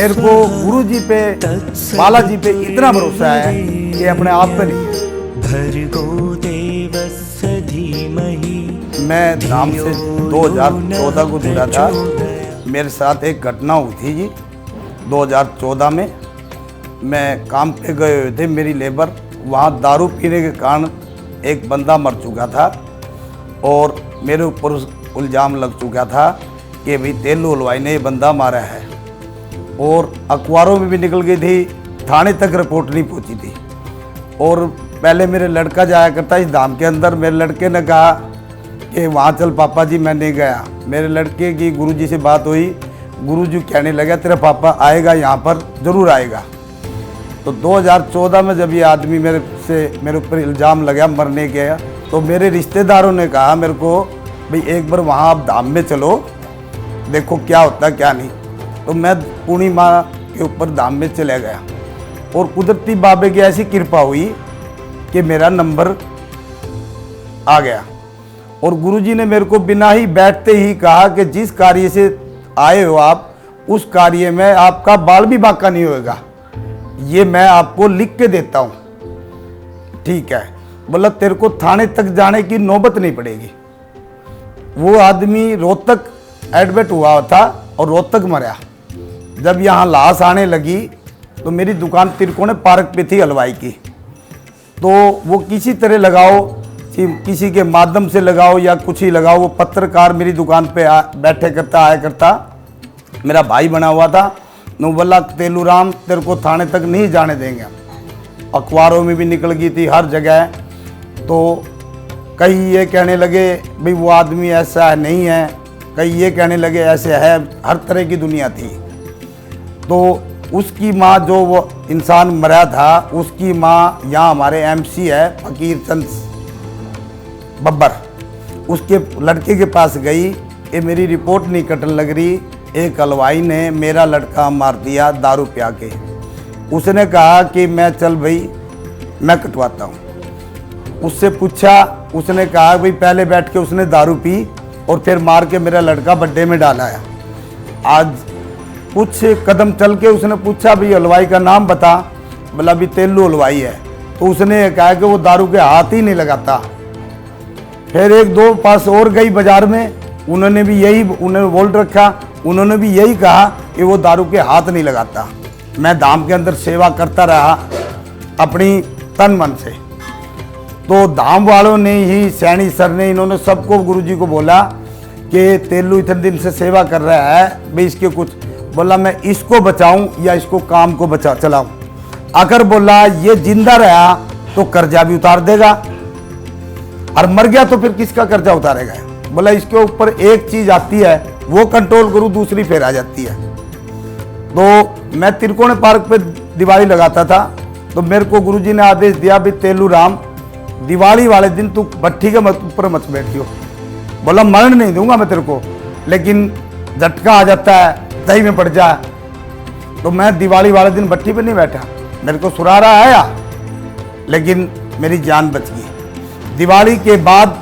मेरे को गुरु जी पे, बालाजी पे इतना भरोसा है कि अपने आप पे नहीं है। मैं धाम से 2014 को जुड़ा था। मेरे साथ एक घटना हुई थी जी। 2014 में मैं काम पे गए हुए थे, मेरी लेबर, वहाँ दारू पीने के कारण एक बंदा मर चुका था और मेरे ऊपर इल्ज़ाम लग चुका था कि भाई तेलू हलवाई ने ये बंदा मारा है, और अखबारों में भी निकल गई थी, थाने तक रिपोर्ट नहीं पहुंची थी। और पहले मेरे लड़का जाया करता इस धाम के अंदर, मेरे लड़के ने कहा कि वहाँ चल पापा जी, मैं नहीं गया। मेरे लड़के की गुरुजी से बात हुई, गुरुजी कहने लगा तेरा पापा आएगा यहाँ पर, ज़रूर आएगा। तो 2014 में जब ये आदमी मेरे ऊपर इल्ज़ाम लगा मरने के, तो मेरे रिश्तेदारों ने कहा मेरे को, भाई एक बार वहाँ आप धाम में चलो, देखो क्या होता क्या नहीं। तो मैं पूर्णिमा के ऊपर धाम में चला गया और कुदरती बाबे की ऐसी कृपा हुई कि मेरा नंबर आ गया। और गुरुजी ने मेरे को बिना ही बैठते ही कहा कि जिस कार्य से आए हो आप, उस कार्य में आपका बाल भी बाका नहीं होएगा, ये मैं आपको लिख के देता हूँ, ठीक है। बोला तेरे को थाने तक जाने की नौबत नहीं पड़ेगी। वो आदमी रोहतक एडमिट हुआ था और रोहतक मरा। जब यहाँ लाश आने लगी तो मेरी दुकान तिरकोने पार्क पे थी हलवाई की। तो वो किसी तरह लगाओ, किसी के माध्यम से लगाओ या कुछ ही लगाओ, वो पत्रकार मेरी दुकान पे बैठे करता, आया करता, मेरा भाई बना हुआ था। नो बोला तेलू राम तेरे को थाने तक नहीं जाने देंगे। अखबारों में भी निकल गई थी हर जगह। तो कई ये कहने लगे भाई वो आदमी ऐसा है, नहीं है, कई ये कहने लगे ऐसे है, हर तरह की दुनिया थी। तो उसकी माँ, जो वो इंसान मरा था, उसकी माँ यहाँ हमारे एमसी है फकीर चंद बब्बर, उसके लड़के के पास गई, ये मेरी रिपोर्ट नहीं कटन लग रही, एक हलवाई ने मेरा लड़का मार दिया दारू पिया के। उसने कहा कि मैं चल भाई मैं कटवाता हूँ। उससे पूछा, उसने कहा भाई पहले बैठ के उसने दारू पी और फिर मार के मेरा लड़का बड्डे में डाला है। आज कुछ कदम चल के उसने पूछा भाई हलवाई का नाम बता। बोला भी तेलू हलवाई है। तो उसने कहा कि वो दारू के हाथ ही नहीं लगाता। फिर एक दो पास और गई बाजार में, उन्होंने बोल रखा, उन्होंने भी यही कहा कि वो दारू के हाथ नहीं लगाता। मैं धाम के अंदर सेवा करता रहा अपनी तन मन से। तो धाम वालों ने ही, सैनी सर ने, इन्होंने सबको गुरुजी को बोला कि तेलू इतने दिन से सेवा कर रहा है, भाई इसके कुछ। बोला मैं इसको बचाऊं या इसको काम को चलाऊं। अगर बोला ये जिंदा रहा तो कर्जा भी उतार देगा, और मर गया तो फिर किसका कर्जा उतारेगा। बोला इसके ऊपर एक चीज आती है, वो कंट्रोल करूं, दूसरी फिर आ जाती है। तो मैं तिरकोने पार्क पे दिवाली लगाता था। तो मेरे को गुरुजी ने आदेश दिया भी तेलू राम दिवाली वाले दिन तू भट्टी के ऊपर मत बैठियो। बोला मरण नहीं दूंगा मैं तेरे को, लेकिन झटका आ जाता है, दही में पड़ जाए। तो मैं दिवाली वाले दिन भट्टी पे नहीं बैठा, मेरे को सुरारा आया लेकिन मेरी जान बच गई। दिवाली के बाद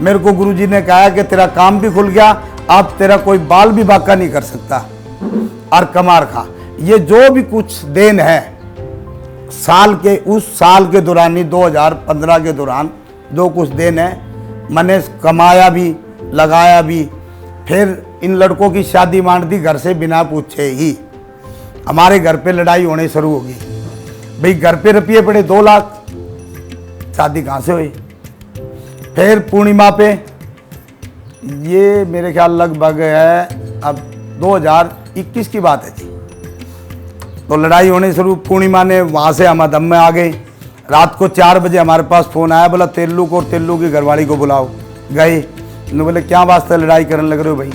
मेरे को गुरुजी ने कहा कि तेरा काम भी खुल गया, अब तेरा कोई बाल भी बाका नहीं कर सकता, और कमार खा। ये जो भी कुछ देन है साल के, उस साल के दौरान ही 2015 के दौरान जो कुछ देन है, मैंने कमाया भी, लगाया भी। फिर इन लड़कों की शादी मान दी घर से बिना पूछे ही। हमारे घर पे लड़ाई होने शुरू होगी, भाई घर पे रुपये पड़े 2 लाख, शादी कहाँ से हुई। फिर पूर्णिमा पे, ये मेरे ख्याल लगभग है अब 2021 की बात है जी। तो लड़ाई होने शुरू, पूर्णिमा ने वहाँ से हम दम में आ गए। रात को 4 बजे हमारे पास फ़ोन आया, बोला तेलू को और तेलू की घरवाली को बुलाओ। गए, बोले क्या वास्ते लड़ाई करने लग रहे हो भाई।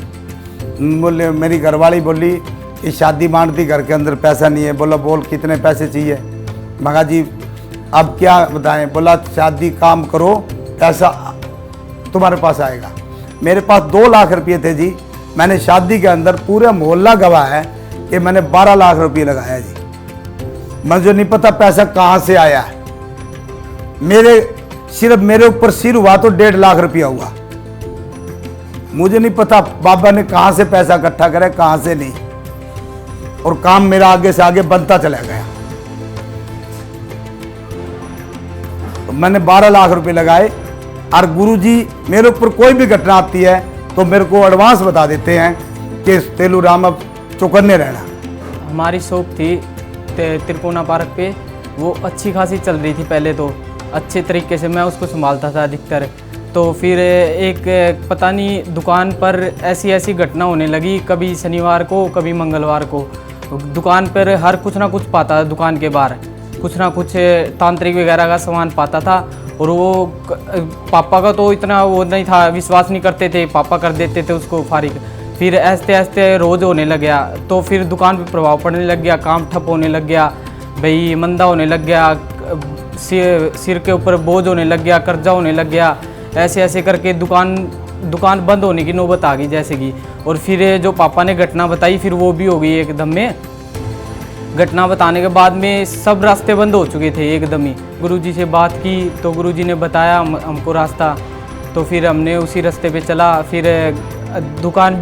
बोले मेरी घरवाली बोली कि शादी मान दी, घर के अंदर पैसा नहीं है। बोला बोल कितने पैसे चाहिए। मगा जी अब क्या बताएं। बोला शादी काम करो, पैसा तुम्हारे पास आएगा। मेरे पास 2 लाख रुपये थे जी। मैंने शादी के अंदर, पूरा मोहल्ला गवाह है कि मैंने 12 लाख रुपये लगाया जी। मुझे नहीं पता पैसा कहाँ से आया है। सिर्फ मेरे ऊपर सिर हुआ तो 1.5 लाख रुपया हुआ। मुझे नहीं पता बाबा ने कहाँ से पैसा इकट्ठा करा, कहाँ से नहीं। और काम मेरा आगे से आगे बनता चला गया। तो मैंने 12 लाख रुपए लगाए और गुरुजी मेरे ऊपर कोई भी घटना आती है तो मेरे को एडवांस बता देते हैं कि तेलू राम अब चौकन्ने रहना। हमारी शॉप थी त्रिकोना पार्क पे, वो अच्छी खासी चल रही थी पहले, तो अच्छे तरीके से मैं उसको संभालता था अधिकतर। तो फिर एक पता नहीं दुकान पर ऐसी घटना होने लगी, कभी शनिवार को कभी मंगलवार को दुकान पर हर कुछ ना कुछ पाता था, दुकान के बाहर कुछ ना कुछ तांत्रिक वगैरह का सामान पाता था। और वो पापा का तो इतना वो नहीं था, विश्वास नहीं करते थे, पापा कर देते थे उसको फारिग। फिर ऐसे रोज़ होने लग गया, तो फिर दुकान पे प्रभाव पड़ने लग गया, काम ठप होने लग गया, भाई मंदा होने लग गया, सिर के ऊपर बोझ होने लग गया, कर्जा होने लग गया। ऐसे करके दुकान बंद होने की नौबत आ गई जैसे कि। और फिर जो पापा ने घटना बताई फिर वो भी हो गई एकदम में। घटना बताने के बाद में सब रास्ते बंद हो चुके थे एकदम ही। गुरुजी से बात की तो गुरुजी ने बताया हमको रास्ता, तो फिर हमने उसी रास्ते पे चला। फिर दुकान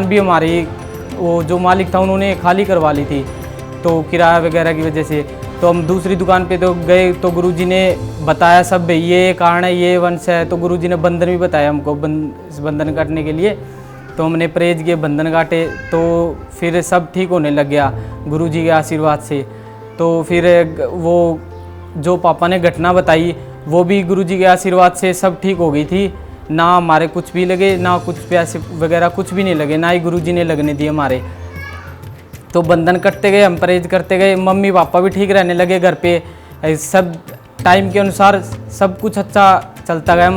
भी हमारी वो जो मालिक था उन्होंने खाली करवा ली थी, तो किराया वगैरह की वजह से। तो हम दूसरी दुकान पे तो गए, तो गुरुजी ने बताया सब ये कारण है, ये वंश है। तो गुरुजी ने बंधन भी बताया हमको, बंधन काटने के लिए। तो हमने परहेज किए, बंधन काटे, तो फिर सब ठीक होने लग गया गुरुजी के आशीर्वाद से। तो फिर वो जो पापा ने घटना बताई वो भी गुरुजी के आशीर्वाद से सब ठीक हो गई थी। ना हमारे कुछ भी लगे, ना कुछ पैसे वगैरह कुछ भी नहीं लगे, ना ही गुरुजी ने लगने दिए हमारे। तो बंधन करते गए, हम परहेज करते गए, मम्मी पापा भी ठीक रहने लगे घर पे। सब टाइम के अनुसार सब कुछ अच्छा चलता गया।